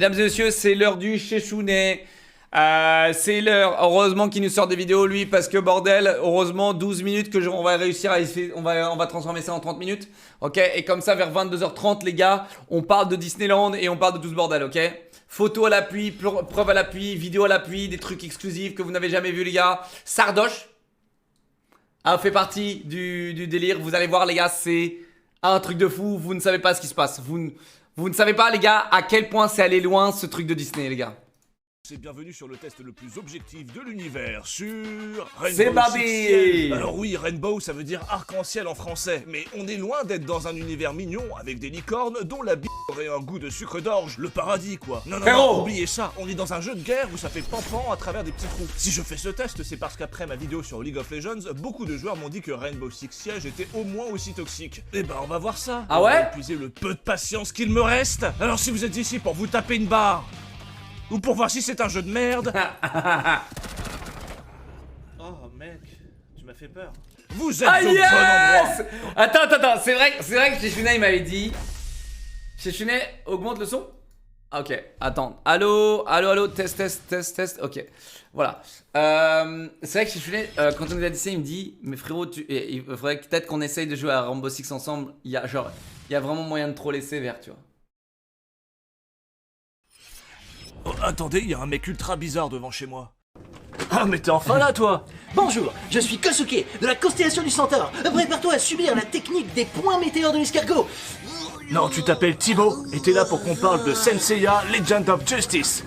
Mesdames et messieurs, c'est l'heure du Chechounet. C'est l'heure, heureusement qu'il nous sort des vidéos lui, parce que bordel, heureusement 12 minutes que on va réussir à on va transformer ça en 30 minutes. Ok, et comme ça vers 22h30 les gars, on parle de Disneyland et on parle de tout ce bordel, ok. Photos à l'appui, preuves à l'appui, vidéos à l'appui, des trucs exclusifs que vous n'avez jamais vu les gars. Sardoche fait partie du délire, vous allez voir les gars, c'est un truc de fou, vous ne savez pas ce qui se passe. Vous ne savez pas les gars à quel point c'est allé loin ce truc de Disney les gars. C'est bienvenue sur le test le plus objectif de l'univers sur Rainbow C'est Barbie. Six. Alors oui, Rainbow ça veut dire arc-en-ciel en français, mais on est loin d'être dans un univers mignon avec des licornes dont la bite aurait un goût de sucre d'orge, le paradis quoi. Non, oubliez ça, on est dans un jeu de guerre où ça fait pan-pan à travers des petits trous. Si je fais ce test, c'est parce qu'après ma vidéo sur League of Legends, beaucoup de joueurs m'ont dit que Rainbow Six Siege était au moins aussi toxique. Et ben on va voir ça. Ah on ouais va épuiser le peu de patience qu'il me reste. Alors si vous êtes ici pour vous taper une barre, ou pour voir si c'est un jeu de merde. Oh mec, tu m'as fait peur. Vous êtes Ah au yes. bon endroit. Attends, c'est vrai que Chechounet il m'avait dit. Chechounet, augmente le son. Ah, ok, attends. Allô, test, ok. Voilà. C'est vrai que Chechounet, quand on nous a dit ça, il me dit, mais frérot, il faudrait peut-être qu'on essaye de jouer à Rainbow Six ensemble. Il y a vraiment moyen de troller sévère, tu vois. Oh, attendez, il y a un mec ultra bizarre devant chez moi. Ah mais t'es enfin là toi. Bonjour, je suis Kosuke, de la constellation du Centaure. Prépare-toi à subir la technique des points météores de l'escargot. Non, tu t'appelles Thibaut, et t'es là pour qu'on parle de Senseiya Legend of Justice.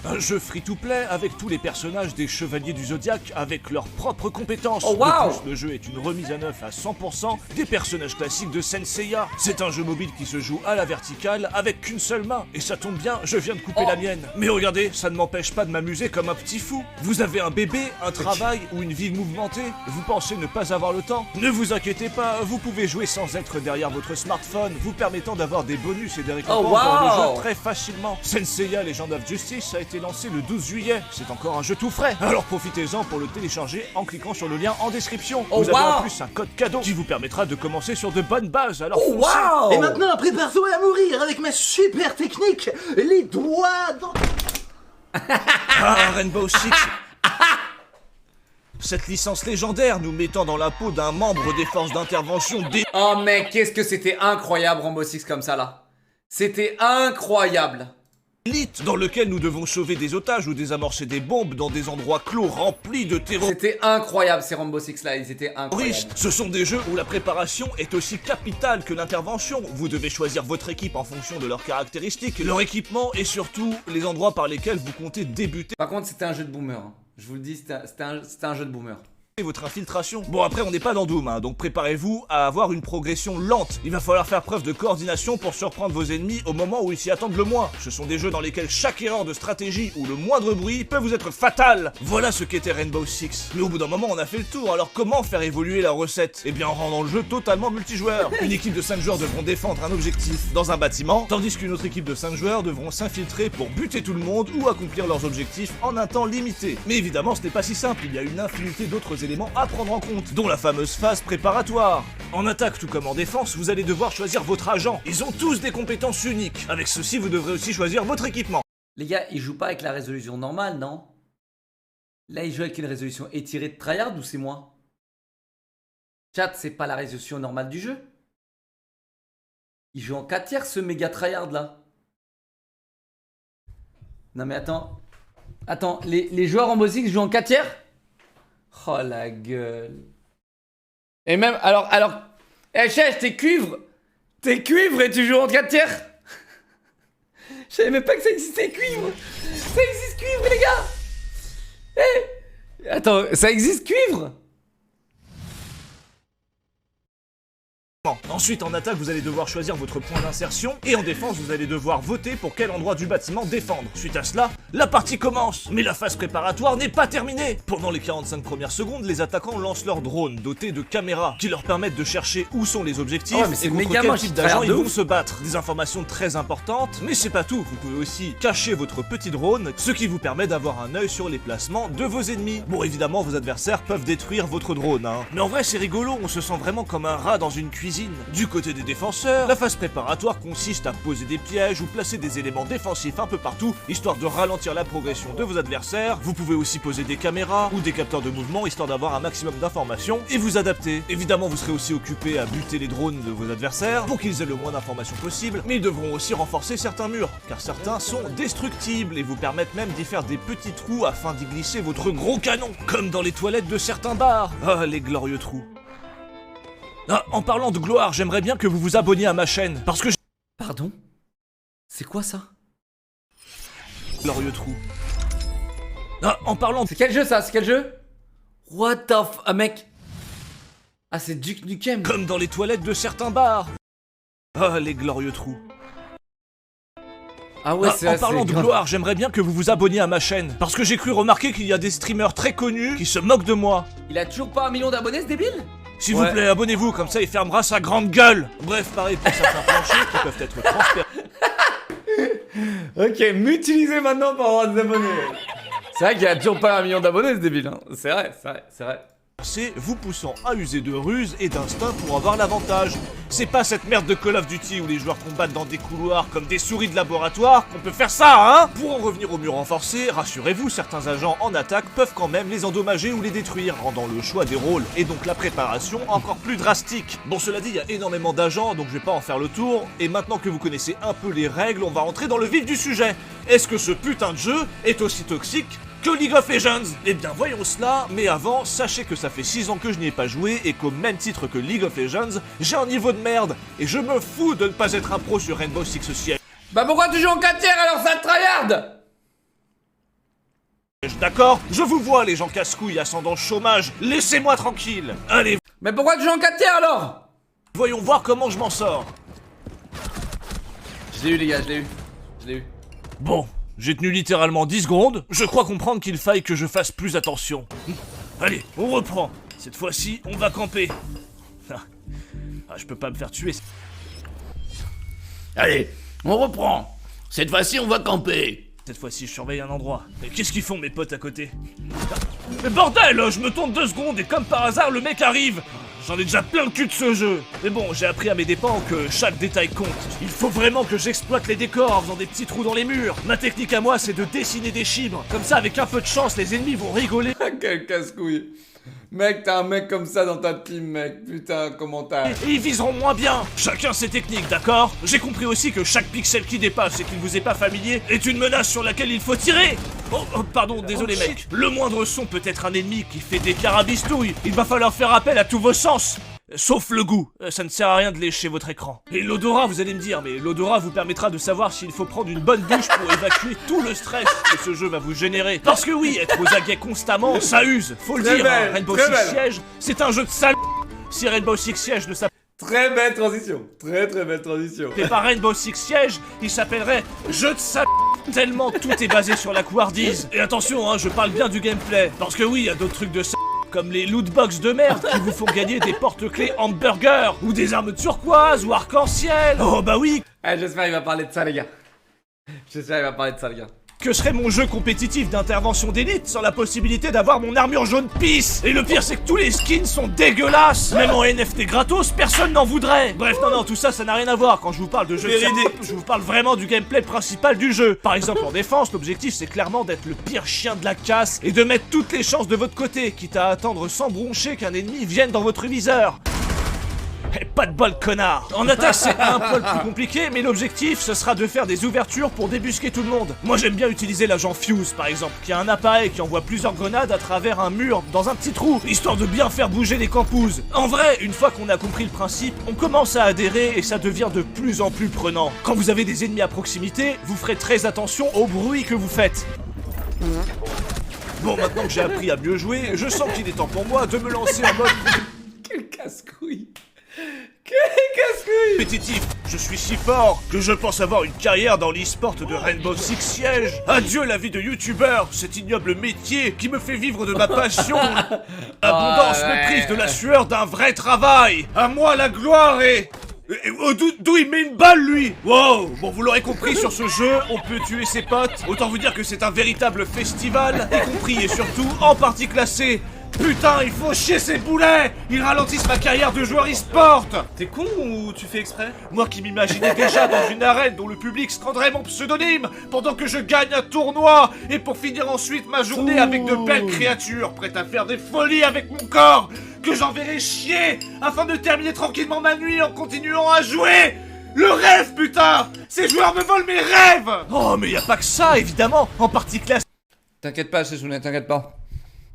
Un jeu free-to-play avec tous les personnages des Chevaliers du Zodiaque avec leurs propres compétences. Oh, wow. De plus, le jeu est une remise à neuf à 100% des personnages classiques de Senseiya. C'est un jeu mobile qui se joue à la verticale avec qu'une seule main. Et ça tombe bien, je viens de couper la mienne. Mais regardez, ça ne m'empêche pas de m'amuser comme un petit fou. Vous avez un bébé, un travail ou une vie mouvementée. Vous pensez ne pas avoir le temps? Ne vous inquiétez pas, vous pouvez jouer sans être derrière votre smartphone, vous permettant d'avoir des bonus et des récompenses dans le jeu très facilement. Senseiya Legend of Justice a été lancé le 12 juillet. C'est encore un jeu tout frais. Alors profitez-en pour le télécharger en cliquant sur le lien en description. Vous avez en plus un code cadeau qui vous permettra de commencer sur de bonnes bases. Alors foncez. Et maintenant, prépare-toi à mourir avec ma super technique, les doigts dans... Ah, Rainbow Six. Cette licence légendaire nous mettant dans la peau d'un membre des forces d'intervention des... Oh mec, qu'est-ce que c'était incroyable Rainbow Six comme ça là. C'était incroyable. Élite dans lequel nous devons sauver des otages ou désamorcer des bombes dans des endroits clos remplis de terroristes. C'était incroyable ces Rainbow Six là, ils étaient incroyables. Ce sont des jeux où la préparation est aussi capitale que l'intervention. Vous devez choisir votre équipe en fonction de leurs caractéristiques, leur équipement et surtout les endroits par lesquels vous comptez débuter. Par contre c'était un jeu de boomer, hein. Je vous le dis, c'était un jeu de boomer. Votre infiltration. Bon après on n'est pas dans Doom hein, donc préparez-vous à avoir une progression lente. Il va falloir faire preuve de coordination pour surprendre vos ennemis au moment où ils s'y attendent le moins. Ce sont des jeux dans lesquels chaque erreur de stratégie ou le moindre bruit peut vous être fatal. Voilà ce qu'était Rainbow Six. Mais au bout d'un moment on a fait le tour, alors comment faire évoluer la recette? Eh bien en rendant le jeu totalement multijoueur. Une équipe de 5 joueurs devront défendre un objectif dans un bâtiment, tandis qu'une autre équipe de 5 joueurs devront s'infiltrer pour buter tout le monde ou accomplir leurs objectifs en un temps limité. Mais évidemment ce n'est pas si simple, il y a une infinité d'autres éléments à prendre en compte, dont la fameuse phase préparatoire. En attaque tout comme en défense, vous allez devoir choisir votre agent. Ils ont tous des compétences uniques. Avec ceci, vous devrez aussi choisir votre équipement. Les gars, ils jouent pas avec la résolution normale, non? Là, ils jouent avec une résolution étirée de tryhard ou c'est moi? Chat, c'est pas la résolution normale du jeu. Ils jouent en 4 tiers ce méga tryhard là. Non mais attends. Attends, les joueurs en musique jouent en 4 tiers? Oh la gueule. Et même, alors, Chech, t'es cuivre et tu joues en 4 tiers? Je savais même pas que ça existait cuivre. Ça existe cuivre les gars. Attends, ça existe cuivre? Ensuite, en attaque, vous allez devoir choisir votre point d'insertion, et en défense, vous allez devoir voter pour quel endroit du bâtiment défendre. Suite à cela, la partie commence. Mais la phase préparatoire n'est pas terminée. Pendant les 45 premières secondes, les attaquants lancent leurs drones dotés de caméras qui leur permettent de chercher où sont les objectifs et contre quel type d'agents ils vont se battre. Des informations très importantes, mais c'est pas tout. Vous pouvez aussi cacher votre petit drone, ce qui vous permet d'avoir un œil sur les placements de vos ennemis. Bon, évidemment, vos adversaires peuvent détruire votre drone, hein. Mais en vrai, c'est rigolo, on se sent vraiment comme un rat dans une cuisine cuisine. Du côté des défenseurs, la phase préparatoire consiste à poser des pièges ou placer des éléments défensifs un peu partout, histoire de ralentir la progression de vos adversaires. Vous pouvez aussi poser des caméras ou des capteurs de mouvement, histoire d'avoir un maximum d'informations et vous adapter. Évidemment, vous serez aussi occupé à buter les drones de vos adversaires pour qu'ils aient le moins d'informations possible, mais ils devront aussi renforcer certains murs, car certains sont destructibles et vous permettent même d'y faire des petits trous afin d'y glisser votre gros canon, comme dans les toilettes de certains bars. Ah, les glorieux trous. Ah, en parlant de gloire, j'aimerais bien que vous vous abonniez à ma chaîne, parce que Pardon? C'est quoi ça? glorieux trou. Ah, en parlant de... C'est quel jeu ça? C'est quel jeu? What the f... Ah mec. Ah c'est Duke Nukem. Comme dans les toilettes de certains bars. Ah, les glorieux trous. Ah ouais, En parlant de gloire, j'aimerais bien que vous vous abonniez à ma chaîne, parce que j'ai cru remarquer qu'il y a des streamers très connus qui se moquent de moi. Il a toujours pas 1 million d'abonnés ce débile? S'il vous plaît, abonnez-vous, comme ça il fermera sa grande gueule. Bref, pareil pour certains planchers qui peuvent être transférés. Ok, m'utilisez maintenant pour avoir des abonnés. C'est vrai qu'il a toujours pas 1 million d'abonnés ce débile, hein. C'est vrai, c'est vrai, c'est vrai. C'est vous poussant à user de ruse et d'instinct pour avoir l'avantage. C'est pas cette merde de Call of Duty où les joueurs combattent dans des couloirs comme des souris de laboratoire qu'on peut faire ça, hein. Pour en revenir aux murs renforcés, rassurez-vous, certains agents en attaque peuvent quand même les endommager ou les détruire, rendant le choix des rôles et donc la préparation encore plus drastique. Bon, cela dit, il y a énormément d'agents, donc je vais pas en faire le tour, et maintenant que vous connaissez un peu les règles, on va rentrer dans le vif du sujet. Est-ce que ce putain de jeu est aussi toxique que League of Legends? Eh bien voyons cela, mais avant, sachez que ça fait 6 ans que je n'y ai pas joué et qu'au même titre que League of Legends, j'ai un niveau de merde, et je me fous de ne pas être un pro sur Rainbow Six Siege. Bah pourquoi tu joues en 4 tiers alors ça te tryhard? D'accord? Je vous vois les gens casse-couilles ascendant chômage, laissez-moi tranquille. Allez, Mais pourquoi tu joues en 4 tiers alors? voyons voir comment je m'en sors. Je l'ai eu les gars, je l'ai eu. Je l'ai eu. Bon, j'ai tenu littéralement 10 secondes, je crois comprendre qu'il faille que je fasse plus attention. Allez, on reprend. Cette fois-ci, on va camper. Ah, je peux pas me faire tuer. Allez, on reprend. Cette fois-ci, on va camper. Cette fois-ci, je surveille un endroit. Mais qu'est-ce qu'ils font, mes potes à côté? Mais bordel, je me tourne 2 secondes et comme par hasard, le mec arrive. J'en ai déjà plein le cul de ce jeu. Mais bon, j'ai appris à mes dépens que chaque détail compte. Il faut vraiment que j'exploite les décors en faisant des petits trous dans les murs. Ma technique à moi, c'est de dessiner des chibres. Comme ça, avec un peu de chance, les ennemis vont rigoler. Quel casse-couille. Mec, t'as un mec comme ça dans ta team, mec. Putain, comment t'as... Et ils viseront moins bien. Chacun ses techniques, d'accord? J'ai compris aussi que chaque pixel qui dépasse et qui ne vous est pas familier est une menace sur laquelle il faut tirer. Oh, pardon, désolé mec. Le moindre son peut être un ennemi qui fait des carabistouilles. Il va falloir faire appel à tous vos sens. Sauf le goût, ça ne sert à rien de lécher votre écran. Et l'odorat, vous allez me dire, mais l'odorat vous permettra de savoir s'il faut prendre une bonne douche pour évacuer tout le stress que ce jeu va vous générer. Parce que oui, être aux aguets constamment, ça use, faut le dire, hein. Rainbow Six Siege, c'est un jeu de sale. Si Rainbow Six Siege ne s'appelait Très belle transition. Très belle transition. pas Rainbow Six Siege, il s'appellerait Jeu de sale. Tellement tout est basé sur la couardise. Et attention, hein, je parle bien du gameplay. Parce que oui, il y a d'autres trucs de sale, comme les lootbox de merde qui vous font gagner des porte-clés hamburger, ou des armes turquoises, ou arc-en-ciel. Oh bah oui. Eh, j'espère qu'il va parler de ça, les gars. J'espère qu'il va parler de ça, les gars. Que serait mon jeu compétitif d'intervention d'élite sans la possibilité d'avoir mon armure jaune pisse? Et le pire c'est que tous les skins sont dégueulasses. Même en NFT gratos, personne n'en voudrait. Bref, non, tout ça, ça n'a rien à voir. Quand je vous parle de jeu de Véridique. je vous parle vraiment du gameplay principal du jeu. Par exemple, en défense, l'objectif c'est clairement d'être le pire chien de la casse et de mettre toutes les chances de votre côté, quitte à attendre sans broncher qu'un ennemi vienne dans votre viseur. Et pas de bol, connard. En attaque, c'est un poil plus compliqué, mais l'objectif, ce sera de faire des ouvertures pour débusquer tout le monde. Moi, j'aime bien utiliser l'agent Fuse, par exemple, qui a un appareil qui envoie plusieurs grenades à travers un mur dans un petit trou, histoire de bien faire bouger les campouzes. En vrai, une fois qu'on a compris le principe, on commence à adhérer et ça devient de plus en plus prenant. Quand vous avez des ennemis à proximité, vous ferez très attention au bruit que vous faites. Bon, maintenant que j'ai appris à mieux jouer, je sens qu'il est temps pour moi de me lancer en mode... Quel casse-couille. Quel casse-couille. compétitif. Je suis si fort que je pense avoir une carrière dans l'e-sport de Rainbow Six Siege. Adieu la vie de youtubeur, cet ignoble métier qui me fait vivre de ma passion. L'abondance me prive de la sueur d'un vrai travail. À moi la gloire et... D'où il met une balle lui? Wow. Bon, vous l'aurez compris, sur ce jeu, on peut tuer ses potes. Autant vous dire que c'est un véritable festival, y compris et surtout en partie classé. Putain, il faut chier ses boulets. Ils ralentissent ma carrière de joueur e-sport. T'es con ou tu fais exprès? Moi qui m'imaginais déjà dans une arène dont le public scandrait mon pseudonyme pendant que je gagne un tournoi et pour finir ensuite ma journée avec de belles créatures prêtes à faire des folies avec mon corps que j'enverrai chier afin de terminer tranquillement ma nuit en continuant à jouer. Le rêve, putain! Ces joueurs me volent mes rêves! Oh, mais y a pas que ça, évidemment! En partie classe. T'inquiète pas, Sessounet, t'inquiète pas.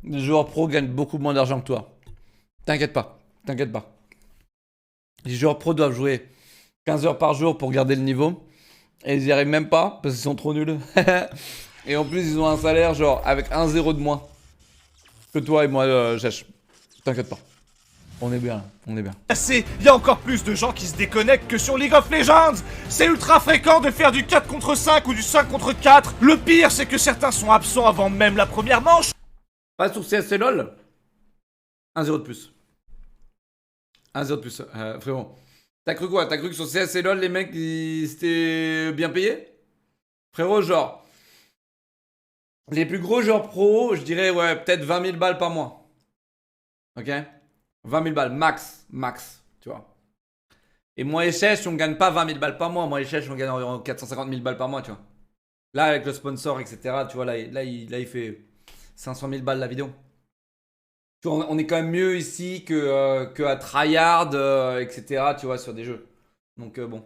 Les joueurs pro gagnent beaucoup moins d'argent que toi. T'inquiète pas, t'inquiète pas. Les joueurs pro doivent jouer 15 heures par jour pour garder le niveau. Et ils y arrivent même pas parce qu'ils sont trop nuls. Et en plus, ils ont un salaire genre avec 1-0 de moins que toi et moi, Jèche. T'inquiète pas. On est bien là, on est bien. Il y a encore plus de gens qui se déconnectent que sur League of Legends. C'est ultra fréquent de faire du 4 contre 5 ou du 5 contre 4. Le pire, c'est que certains sont absents avant même la première manche. Pas sur CSC LOL. 1-0 de plus. 1-0 de plus, frérot. T'as cru quoi? T'as cru que sur CSC LOL, les mecs, ils étaient bien payés? Frérot, genre... Les plus gros joueurs pro, je dirais, ouais, peut-être 20 000 balles par mois. Ok? 20 000 balles, max, tu vois. Et moi et Chèche, on gagne pas 20 000 balles par mois. Moi et Chèche, on gagne environ 450 000 balles par mois, tu vois. Là, avec le sponsor, etc., tu vois, là, il fait 500 000 balles la vidéo. Tu vois, on est quand même mieux ici que à Tryhard, etc., tu vois, sur des jeux. Donc, bon.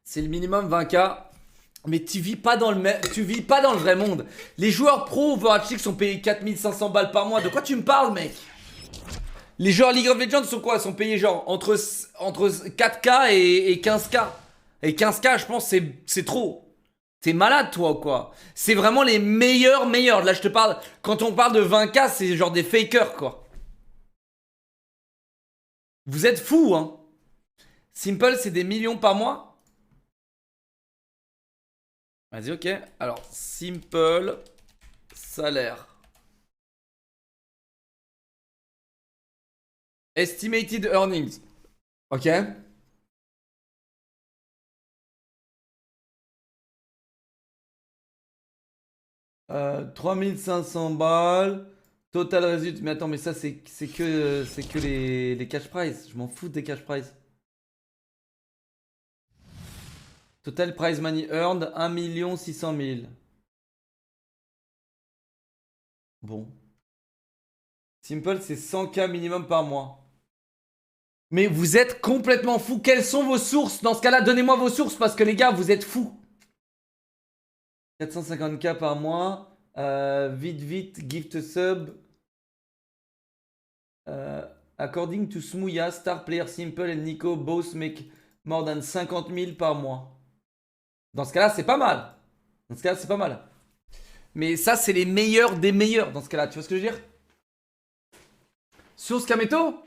C'est le minimum 20K. Mais tu vis pas dans le vrai monde. Les joueurs pro Overwatch League sont payés 4500 balles par mois. De quoi tu me parles, mec? Les joueurs League of Legends sont quoi? Sont payés genre entre 4K et 15K. Et 15K, je pense, c'est trop. T'es malade, toi, ou quoi? C'est vraiment les meilleurs. Là, je te parle... Quand on parle de 20K, c'est genre des fakers, quoi. Vous êtes fous, hein. Simple, c'est des millions par mois. Vas-y, ok. Alors, Simple, salaire. Estimated earnings. Ok. 3500 balles. Total résultat. Mais attends, mais ça, c'est que les cash prize. Je m'en fous des cash prize. Total prize money earned 1 600 000. Bon. Simple, c'est 100K minimum par mois. Mais vous êtes complètement fous. Quelles sont vos sources? Dans ce cas-là, donnez-moi vos sources parce que les gars, vous êtes fous. 450K par mois. Vite, gift sub. According to Smouya, star player Simple and Nico both make more than 50 000 par mois. Dans ce cas-là, c'est pas mal. Mais ça, c'est les meilleurs des meilleurs dans ce cas-là. Tu vois ce que je veux dire? Source Kameto?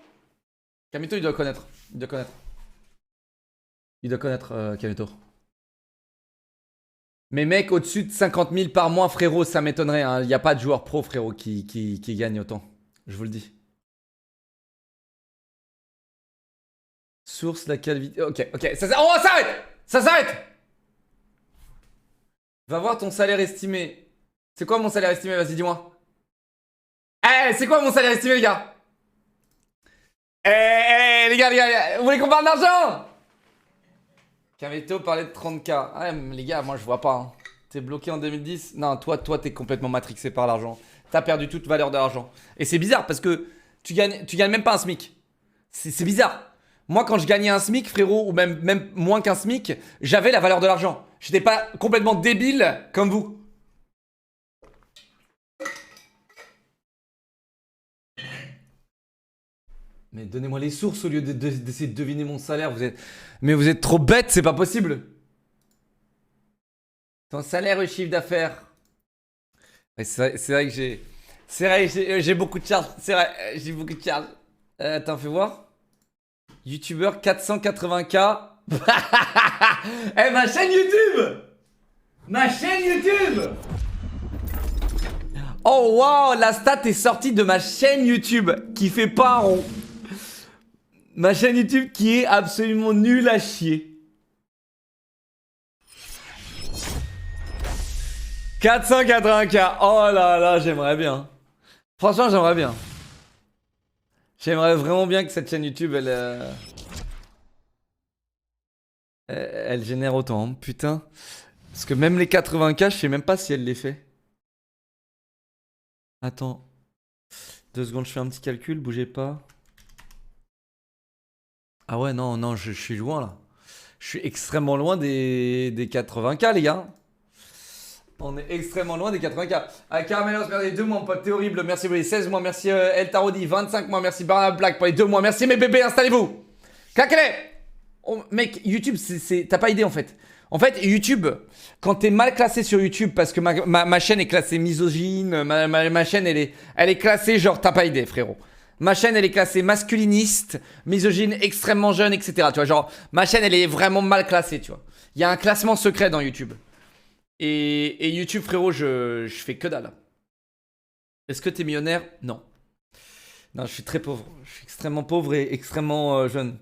Kameto, il doit connaître. Il doit connaître Kameto. Mais mec, au-dessus de 50 000 par mois, frérot, ça m'étonnerait. Il n'y a pas de joueur pro, frérot, qui gagne autant. Je vous le dis. Source, laquelle vidéo... Ok. Ça s'arrête. Va voir ton salaire estimé. C'est quoi mon salaire estimé? Vas-y, dis-moi. C'est quoi mon salaire estimé, les gars? Les gars, vous voulez qu'on parle d'argent? Kameto parlait de 30K. Ah, mais les gars, moi, je vois pas. Hein. T'es bloqué en 2010? Non, toi, t'es complètement matrixé par l'argent. T'as perdu toute valeur de l'argent. Et c'est bizarre parce que tu gagnes même pas un SMIC. C'est bizarre. Moi, quand je gagnais un SMIC, frérot, ou même moins qu'un SMIC, j'avais la valeur de l'argent. J'étais pas complètement débile comme vous. Mais donnez-moi les sources au lieu d'essayer de deviner mon salaire. Mais vous êtes trop bête, c'est pas possible. Ton salaire ou chiffre d'affaires? C'est vrai que j'ai beaucoup de charges. C'est vrai, j'ai beaucoup de charges. Attends, fais voir. YouTuber 480K. Ma chaîne YouTube. Oh waouh, la stat est sortie de ma chaîne YouTube qui fait pas un rond. Ma chaîne YouTube qui est absolument nulle à chier. 480K. Oh là là, j'aimerais bien. Franchement, j'aimerais bien. J'aimerais vraiment bien que cette chaîne YouTube, elle génère autant, hein, putain. Parce que même les 80K, je sais même pas si elle les fait. Attends. 2 secondes, je fais un petit calcul, bougez pas. Ah ouais, non, non, je suis loin là. Je suis extrêmement loin des 80K, les gars. On est extrêmement loin des 80K. Ah, Caramelos, merci 2 mois, mon pote, t'es horrible. Merci pour les 16 mois. Merci El Tarodi, 25 mois. Merci Barnab Black pour les 2 mois. Merci mes bébés, installez-vous. Claquez-les. Oh, mec, YouTube, t'as pas idée en fait. En fait, YouTube, quand t'es mal classé sur YouTube, parce que ma chaîne est classée misogyne, ma chaîne elle est classée genre, t'as pas idée, frérot. Ma chaîne elle est classée masculiniste, misogyne, extrêmement jeune, etc. Tu vois, genre, ma chaîne elle est vraiment mal classée, tu vois. Il y a un classement secret dans YouTube. Et YouTube, frérot, je fais que dalle. Est-ce que t'es millionnaire? Non. Non, je suis très pauvre. Je suis extrêmement pauvre et extrêmement jeune.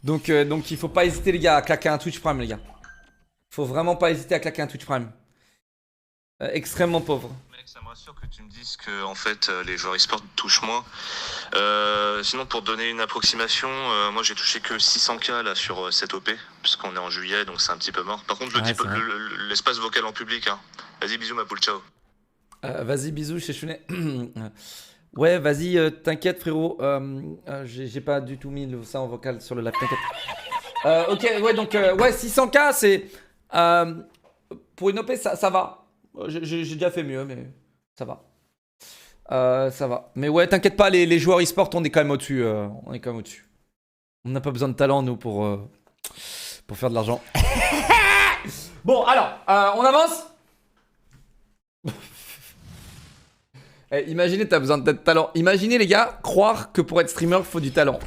Donc il faut pas hésiter, les gars, à claquer un Twitch Prime, les gars. Faut vraiment pas hésiter à claquer un Twitch Prime. Extrêmement pauvre. Mec, ça me rassure que tu me dises que en fait les joueurs e-sport touchent moins. Sinon, pour te donner une approximation, moi j'ai touché que 600K là sur cette OP, puisqu'on est en juillet, donc c'est un petit peu mort. Par contre, je dis l'espace vocal en public. Hein. Vas-y, bisous ma poule, ciao. Vas-y, bisous chez Chounet. Ouais, vas-y, t'inquiète frérot. J'ai pas du tout mis ça en vocal sur le live, t'inquiète. Ok, ouais, donc ouais, 600K, c'est... pour une OP, ça va. J'ai déjà fait mieux, mais ça va. Ça va. Mais ouais, t'inquiète pas, les joueurs e-sport, on est quand même au-dessus. On est quand même au-dessus. On n'a pas besoin de talent, nous, pour faire de l'argent. Bon, alors, on avance. Imaginez, t'as besoin de talent. Imaginez, les gars, croire que pour être streamer, il faut du talent.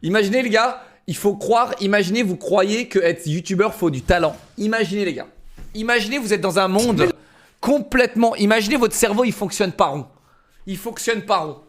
Imaginez, les gars, il faut croire, imaginez, vous croyez que être youtubeur, faut du talent. Imaginez, les gars. Imaginez, vous êtes dans un monde complètement... Imaginez, votre cerveau, il fonctionne pas rond. Il fonctionne pas rond.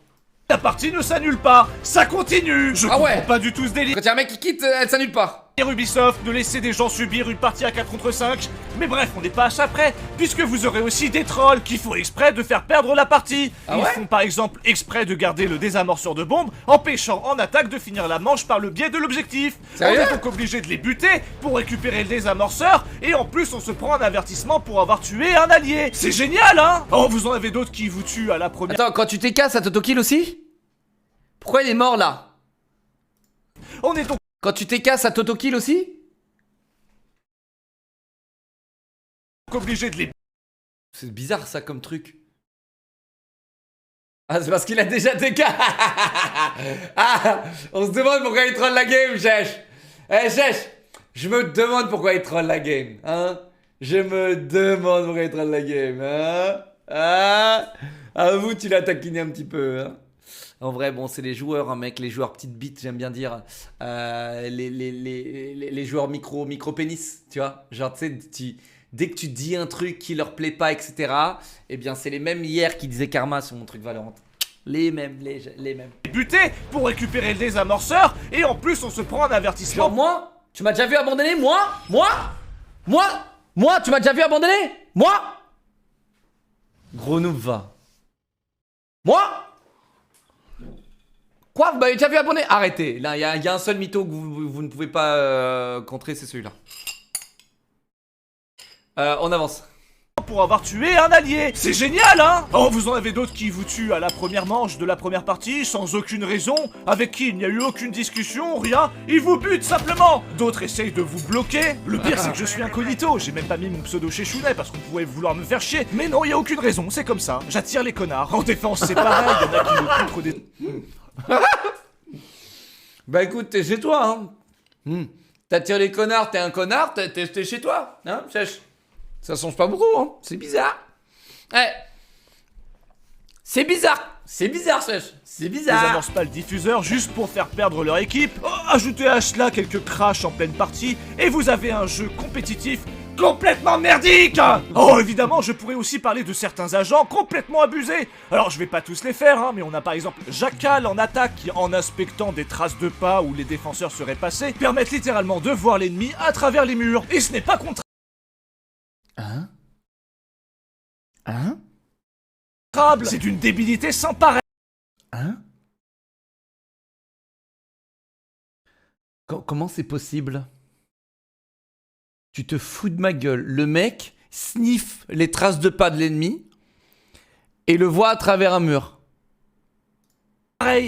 La partie ne s'annule pas, ça continue. Je comprends pas du tout ce délire. Quand il y a un mec qui quitte, elle s'annule pas. Ubisoft de laisser des gens subir une partie à 4 contre 5. Mais bref, on n'est pas à ça près, puisque vous aurez aussi des trolls qui font exprès de faire perdre la partie. Ils font par exemple exprès de garder le désamorceur de bombe, empêchant en attaque de finir la manche par le biais de l'objectif. On est donc obligé de les buter pour récupérer le désamorceur, et en plus on se prend un avertissement pour avoir tué un allié. C'est génial, hein? Oh, vous en avez d'autres qui vous tuent à la première... Attends, quand tu t'es cassé, ça t'auto-kill aussi? Pourquoi il est mort là? On est donc... Quand tu t'es cassé, ça t'auto-kill aussi? Obligé de les... C'est bizarre ça comme truc. Ah, c'est parce qu'il a déjà TK. Ah, on se demande pourquoi il troll la game, Chèche. Eh, Chèche, je me demande pourquoi il troll la game, hein. Je me demande pourquoi il troll la game, hein. Ah, avoue, tu l'as taquiné un petit peu, hein. En vrai, bon, c'est les joueurs, hein, mec, les joueurs petites bites, j'aime bien dire. Les joueurs micro-pénis, tu vois. Genre, tu sais, dès que tu dis un truc qui leur plaît pas, etc., eh bien, c'est les mêmes hier qui disaient Karma sur mon truc Valorant. Les mêmes, les mêmes. Buter pour récupérer le désamorceur, et en plus, on se prend un avertissement. Genre, moi? Tu m'as déjà vu abandonner? Moi, tu m'as déjà vu abandonner? Moi? Gros noob, va. Moi? Quoi? Vous m'avez déjà vu abonner? Arrêtez. Là, il y a un seul mytho que vous ne pouvez pas contrer, c'est celui-là. On avance. Pour avoir tué un allié. C'est génial, hein? Oh, vous en avez d'autres qui vous tuent à la première manche de la première partie, sans aucune raison, avec qui il n'y a eu aucune discussion, rien. Ils vous butent simplement. D'autres essayent de vous bloquer. Le pire, c'est que je suis incognito. J'ai même pas mis mon pseudo chez Chounet parce qu'on pouvait vouloir me faire chier. Mais non, il y a aucune raison, c'est comme ça. J'attire les connards. En défense, c'est pareil. Il y en a qui me contre des... Bah écoute, t'es chez toi, hein. T'attires les connards, t'es un connard, t'es chez toi, hein, Chèche. Ça change pas beaucoup, hein. C'est bizarre. C'est bizarre, Chèche. C'est bizarre. Ils amorcent pas le diffuseur juste pour faire perdre leur équipe. Oh, ajoutez à cela quelques crashs en pleine partie, et vous avez un jeu compétitif complètement merdique. Oh, évidemment, je pourrais aussi parler de certains agents complètement abusés. Alors, je vais pas tous les faire, hein, mais on a par exemple Jackal en attaque qui, en inspectant des traces de pas où les défenseurs seraient passés, permettent littéralement de voir l'ennemi à travers les murs. Et ce n'est pas exécrable. C'est d'une débilité sans pareil. Hein? Comment c'est possible? Tu te fous de ma gueule. Le mec sniffe les traces de pas de l'ennemi et le voit à travers un mur.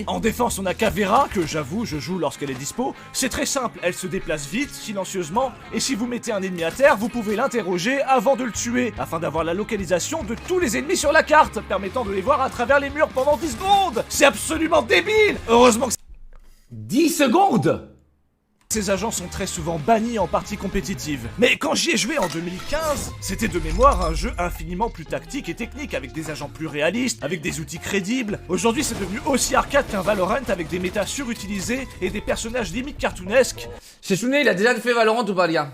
En défense, on a Kavera, que j'avoue, je joue lorsqu'elle est dispo. C'est très simple, elle se déplace vite, silencieusement, et si vous mettez un ennemi à terre, vous pouvez l'interroger avant de le tuer, afin d'avoir la localisation de tous les ennemis sur la carte, permettant de les voir à travers les murs pendant 10 secondes. C'est absolument débile. Heureusement que 10 secondes! ces agents sont très souvent bannis en partie compétitive. Mais quand j'y ai joué en 2015, c'était de mémoire un jeu infiniment plus tactique et technique, avec des agents plus réalistes, avec des outils crédibles. Aujourd'hui, c'est devenu aussi arcade qu'un Valorant, avec des méta surutilisés et des personnages limite cartoonesques. Sheshune, il a déjà fait Valorant ou pas, les gars?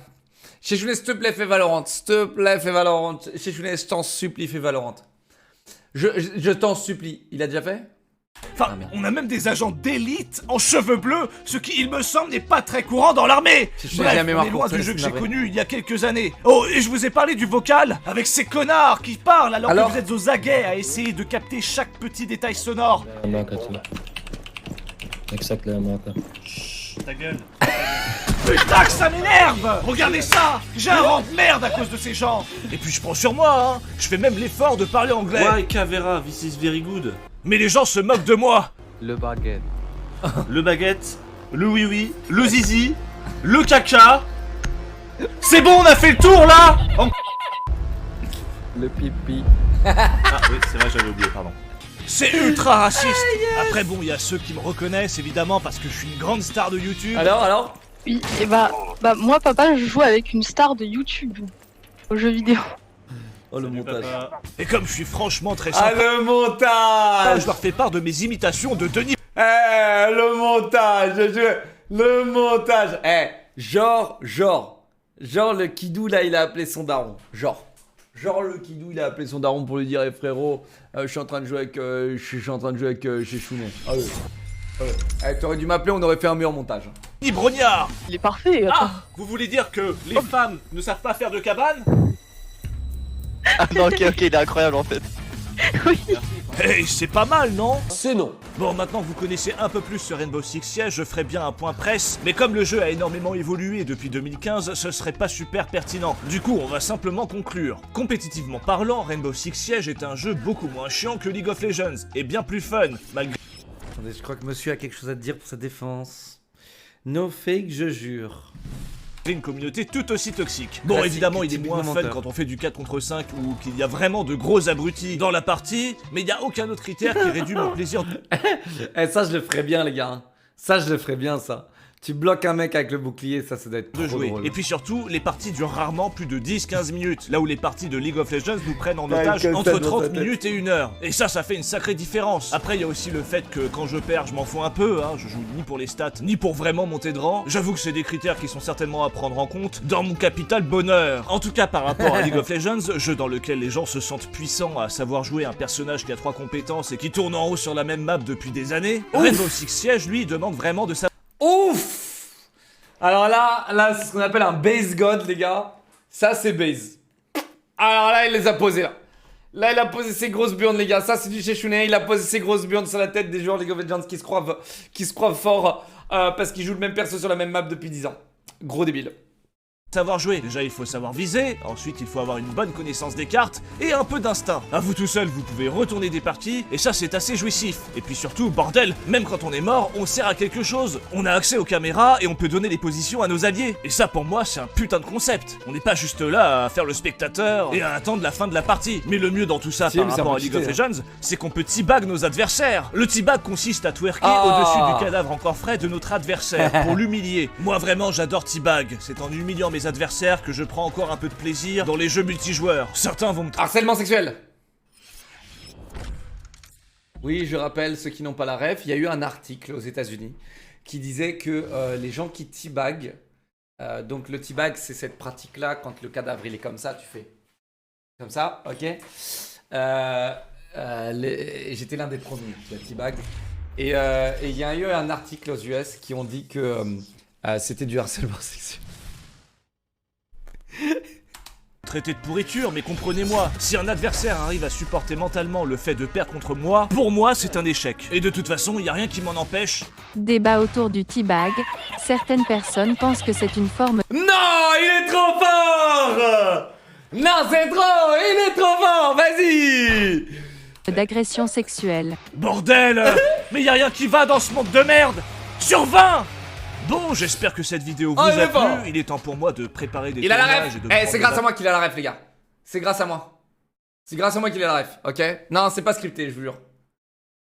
Sheshune, s'il te plaît, fais Valorant. S'il te plaît, fais Valorant. Sheshune, je t'en supplie, fais Valorant. Je t'en supplie. Il a déjà fait? Enfin, on a même des agents d'élite en cheveux bleus, ce qui, il me semble, n'est pas très courant dans l'armée. Bref, on est loin du jeu que j'ai connu il y a quelques années. Oh, et je vous ai parlé du vocal, avec ces connards qui parlent alors que vous êtes aux aguets à essayer de capter chaque petit détail sonore. Ta gueule. Putain que ça m'énerve! Regardez ça! J'ai un rang de merde à cause de ces gens! Et puis je prends sur moi, hein! Je fais même l'effort de parler anglais! Ouais, Kavera, this is very good. Mais les gens se moquent de moi! Le baguette. Le baguette, le oui-oui, le zizi, le caca. C'est bon, on a fait le tour là! Le pipi. Ah oui, c'est vrai, j'avais oublié, pardon. C'est ultra raciste! Après bon, il y a ceux qui me reconnaissent évidemment parce que je suis une grande star de YouTube. Alors? Oui, et bah moi papa je joue avec une star de YouTube aux jeux vidéo. Oh, le montage. Papa. Et comme je suis franchement très Ah, sympa, le montage! je leur fais part de mes imitations de Denis. Le montage! Le montage! Genre le Kidou là, il a appelé son daron. Genre le Kidou, il a appelé son daron pour lui dire, frérot, je suis en train de jouer avec, Sheshune. Ah ouais. T'aurais dû m'appeler, on aurait fait un meilleur montage. Denis Brognard. Il est parfait. Attends. Ah, vous voulez dire que les femmes ne savent pas faire de cabane? Ah non, ok, il est incroyable en fait. Oui. Hey, c'est pas mal, non? C'est non. Bon, maintenant que vous connaissez un peu plus ce Rainbow Six Siege, je ferai bien un point presse, mais comme le jeu a énormément évolué depuis 2015, ce serait pas super pertinent. Du coup, on va simplement conclure. Compétitivement parlant, Rainbow Six Siege est un jeu beaucoup moins chiant que League of Legends, et bien plus fun, malgré Attendez, je crois que monsieur a quelque chose à te dire pour sa défense. No fake, je jure. une communauté tout aussi toxique. Bon, Classique, évidemment, il est moins typiquement fun menteur. quand on fait du 4 contre 5 ou qu'il y a vraiment de gros abrutis dans la partie, mais il n'y a aucun autre critère qui réduit mon plaisir. Ça, je le ferais bien, les gars. Ça, je le ferais bien, ça. Tu bloques un mec avec le bouclier, ça doit être de trop jouer. drôle. Et puis surtout, les parties durent rarement plus de 10-15 minutes, là où les parties de League of Legends nous prennent en Ouais, otage comme ça entre dans 30 ta tête. minutes et 1 heure. Et ça fait une sacrée différence. Après, il y a aussi le fait que quand je perds, je m'en fous un peu, hein. Je joue ni pour les stats, ni pour vraiment monter de rang. J'avoue que c'est des critères qui sont certainement à prendre en compte dans mon capital bonheur. En tout cas, par rapport à League of Legends, jeu dans lequel les gens se sentent puissants à savoir jouer un personnage qui a 3 compétences et qui tourne en haut sur la même map depuis des années, Rainbow Six Siege, lui, demande vraiment de savoir. Ouf! Alors là, c'est ce qu'on appelle un base god, les gars. Ça, c'est base. Alors là, il les a posés, là. Là, il a posé ses grosses burnes, les gars. Ça, c'est du Sheshune. Il a posé ses grosses burnes sur la tête des joueurs League of Legends qui se croient forts parce qu'ils jouent le même perso sur la même map depuis 10 ans. Gros débile. Savoir jouer. Déjà, il faut savoir viser, ensuite il faut avoir une bonne connaissance des cartes et un peu d'instinct. À vous tout seul, vous pouvez retourner des parties et ça c'est assez jouissif. Et puis surtout, bordel, même quand on est mort, on sert à quelque chose. On a accès aux caméras et on peut donner les positions à nos alliés. Et ça pour moi, c'est un putain de concept. On n'est pas juste là à faire le spectateur et à attendre la fin de la partie. Mais le mieux dans tout ça Si, par mais c'est rapport un à peu League of cheaté, Legends, c'est qu'on peut teabag nos adversaires. Le teabag consiste à twerker Ah. au-dessus du cadavre encore frais de notre adversaire pour l'humilier. Moi vraiment, j'adore teabag. C'est en humiliant mes adversaires que je prends encore un peu de plaisir dans les jeux multijoueurs. Certains vont me Harcèlement sexuel. Oui, je rappelle ceux qui n'ont pas la ref, il y a eu un article aux États-Unis qui disait que les gens qui teabag, donc le teabag c'est cette pratique-là quand le cadavre il est comme ça, tu fais comme ça, ok. J'étais l'un des premiers qui a teabag. Et il y a eu un article aux US qui ont dit que c'était du harcèlement sexuel. traiter de pourriture, mais comprenez-moi, si un adversaire arrive à supporter mentalement le fait de perdre contre moi, pour moi c'est un échec. Et de toute façon, y a rien qui m'en empêche. Débat autour du teabag. Certaines personnes pensent que c'est une forme Non, il est trop fort. Non, c'est trop, il est trop fort, vas-y. d'agression sexuelle. Bordel. Mais y a rien qui va dans ce monde de merde. Sur 20. Bon, j'espère que cette vidéo vous Oh, il a est fort. plu. Il est temps pour moi de préparer des Il a la tournages ref. et de Eh, prendre c'est des grâce à moi qu'il a la ref, les gars. C'est grâce à moi. C'est grâce à moi qu'il a la ref, ok? Non, c'est pas scripté, je vous jure.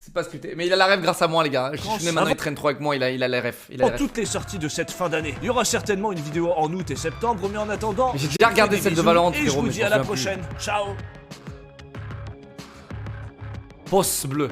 C'est pas scripté. Mais il a la ref grâce à moi, les gars. Je Quand suis ça maintenant, va- il traîne trop avec moi, il a la ref. Il a Pour la ref. toutes les sorties de cette fin d'année, il y aura certainement une vidéo en août et septembre, mais en attendant, J'ai je déjà vous regardé fais des celle de bisous Valorant, et je frérot, vous mais dis je à m'en la souviens plus. prochaine. Ciao. Pouce bleu.